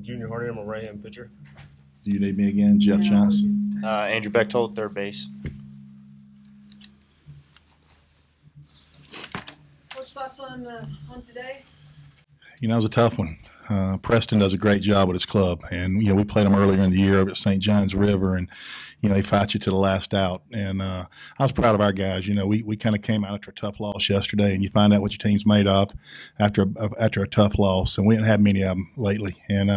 Junior Hardy. I'm a right-hand pitcher. Do you need me again? Jeff Johnson. Andrew Bechtold, third base. Coach, thoughts on today? You know, it was a tough one. Preston does a great job with his club, and we played them earlier in the year over at St. John's River, and they fight you to the last out. And I was proud of our guys. We kind of came out after a tough loss yesterday, and you find out what your team's made of after a tough loss, and we didn't have many of them lately. And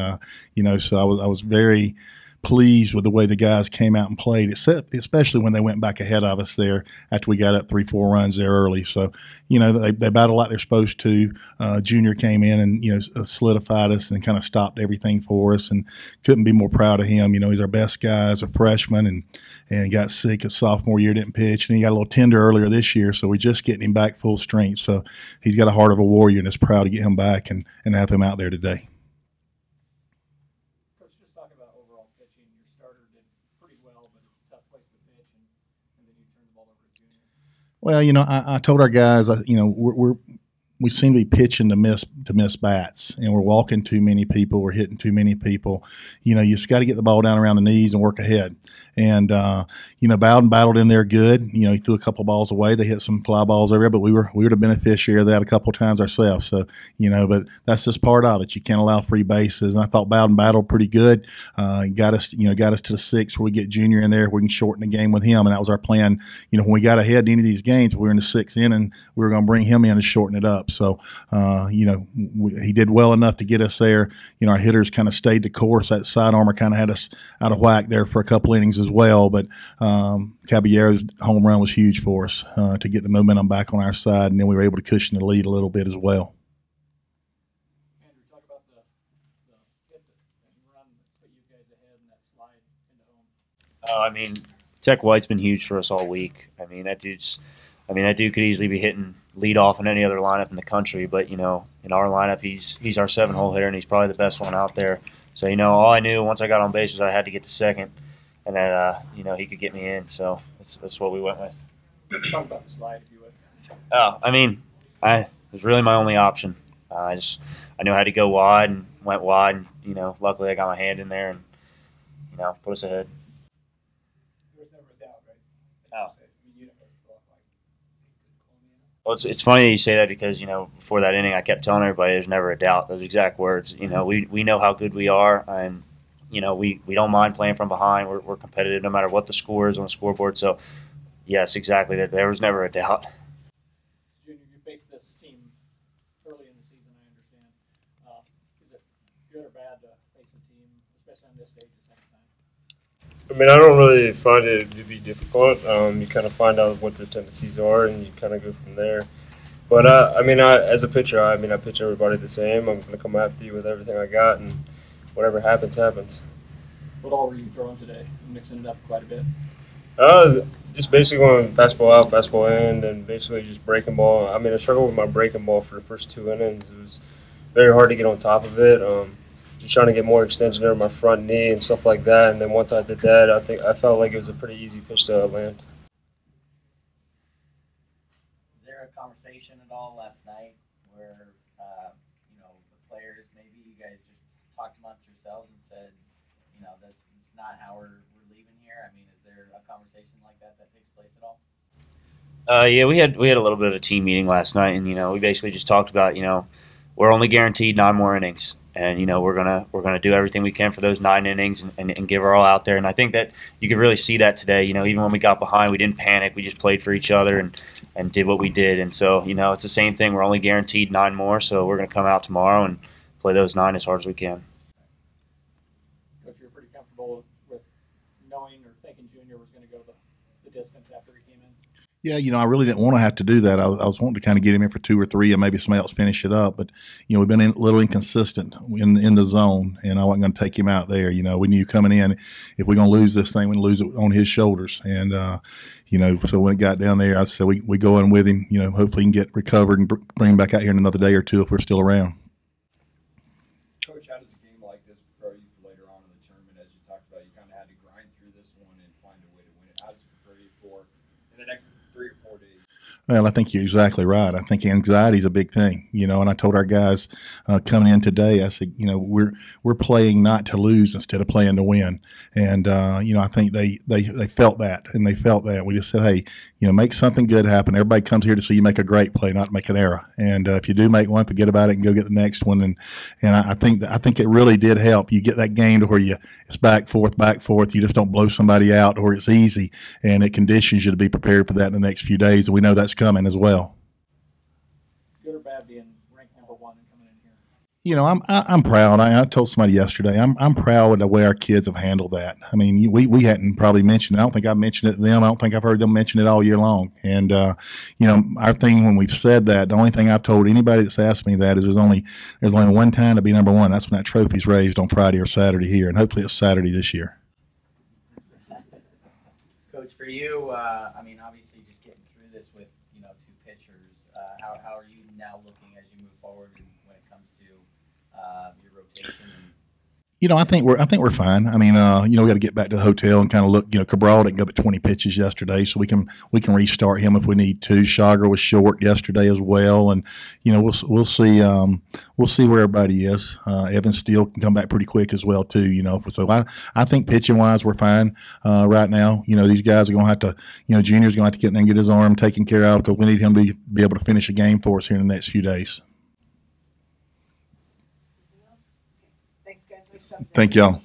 so I was very pleased with the way the guys came out and played, especially when they went back ahead of us there after we got up 3-4 runs there early. So, they battled like they're supposed to. Junior came in and, solidified us and kind of stopped everything for us, and couldn't be more proud of him. He's our best guy as a freshman, and got sick his sophomore year, didn't pitch, and he got a little tender earlier this year, so we're just getting him back full strength. So he's got a heart of a warrior, and it's proud to get him back and have him out there today. Well, I told our guys, we seem to be pitching to miss bats, and we're walking too many people, we're hitting too many people. You just got to get the ball down around the knees and work ahead. And Bowden battled in there good. He threw a couple balls away. They hit some fly balls over there, but we were the beneficiary of that a couple of times ourselves. So but that's just part of it. You can't allow free bases. And I thought Bowden battled pretty good. Got us to the 6th where we get Junior in there. We can shorten the game with him, and that was our plan. When we got ahead in any of these games, we were in the 6th inning. We were going to bring him in and shorten it up. So, he did well enough to get us there. Our hitters kind of stayed the course. That side armor kind of had us out of whack there for a couple innings as well. But Caballero's home run was huge for us to get the momentum back on our side, and then we were able to cushion the lead a little bit as well. Andrew, talk about the hit and run that put you guys ahead in that slide into home. Tech White's been huge for us all week. That dude could easily be hitting lead off in any other lineup in the country, but in our lineup he's our 7-hole hitter, and he's probably the best one out there. So all I knew once I got on base was I had to get to second, and that he could get me in. So that's what we went with. Talk about the slide if you would. It was really my only option. I knew I had to go wide and went wide, and luckily I got my hand in there and put us ahead. There was never a doubt, right? Oh. Well, it's funny that you say that because, before that inning I kept telling everybody there's never a doubt. Those exact words. We know how good we are, and, we don't mind playing from behind. We're competitive no matter what the score is on the scoreboard. So, yes, exactly. There was never a doubt. Junior, you faced this team early in the season, I understand. Is it good or bad to face a team, especially on this stage the second time? I don't really find it to be difficult. You kind of find out what their tendencies are, and you kind of go from there. But, as a pitcher, I pitch everybody the same. I'm going to come after you with everything I got, and whatever happens, happens. What all were you throwing today? Mixing it up quite a bit. Just basically going fastball out, fastball in, and basically just breaking ball. I struggled with my breaking ball for the first 2 innings. It was very hard to get on top of it. Just trying to get more extension over my front knee and stuff like that. And then once I did that, I felt like it was a pretty easy pitch to land. Was there a conversation at all last night where, the players, maybe you guys just talked amongst yourselves and said, this is not how we're leaving here? Is there a conversation like that takes place at all? Yeah, we had a little bit of a team meeting last night, and we basically just talked about we're only guaranteed 9 more innings. And we're gonna do everything we can for those 9 innings and give our all out there. And I think that you could really see that today. Even when we got behind, we didn't panic. We just played for each other and did what we did. And so it's the same thing. We're only guaranteed 9 more, so we're gonna come out tomorrow and play those 9 as hard as we can. Coach, you're pretty comfortable with knowing or thinking Junior was going to go the distance after he came in? Yeah, I really didn't want to have to do that. I was wanting to kind of get him in for 2 or 3 and maybe somebody else finish it up. But, we've been a little inconsistent in the zone, and I wasn't going to take him out there. We knew coming in, if we're going to lose this thing, we're going to lose it on his shoulders. And, so when it got down there, I said we go in with him, hopefully he can get recovered and bring him back out here in another day or 2 if we're still around. Coach, how does a game like this prepare you for later on in the tournament? As you talked about, you kind of had to grind through this one and find a way to win it. How does it prepare you for in the next 3 or 4 days? Well, I think you're exactly right. I think anxiety is a big thing, and I told our guys coming in today, I said, we're playing not to lose instead of playing to win. And, I think they felt that, and they felt that. We just said, hey, make something good happen. Everybody comes here to see you make a great play, not make an error. And if you do make one, forget about it and go get the next one. And I think it really did help. You get that game to where it's back, forth. You just don't blow somebody out, or it's easy, and it conditions you to be prepared for that in the next few days. And we know that's coming as well. Good or bad being ranked number 1 and coming in here? I'm proud. I told somebody yesterday, I'm proud of the way our kids have handled that. I mean, we hadn't probably mentioned it. I don't think I've mentioned it to them. I don't think I've heard them mention it all year long. And, our thing when we've said that, the only thing I've told anybody that's asked me that is there's only one time to be number 1. That's when that trophy's raised on Friday or Saturday here. And hopefully it's Saturday this year. Coach, for you, obviously just getting through this with, 2 pitchers, how are you now looking as you move forward when it comes to your rotation? I think we're fine. I mean, we got to get back to the hotel and kind of look. Cabral didn't go up at 20 pitches yesterday, so we can restart him if we need to. Shagar was short yesterday as well, and we'll see where everybody is. Evan Steele can come back pretty quick as well too. So I think pitching wise we're fine right now. These guys are going to have to. Junior's going to have to get in there and get his arm taken care of because we need him to be able to finish a game for us here in the next few days. Thanks, guys. Nice job. Thank y'all.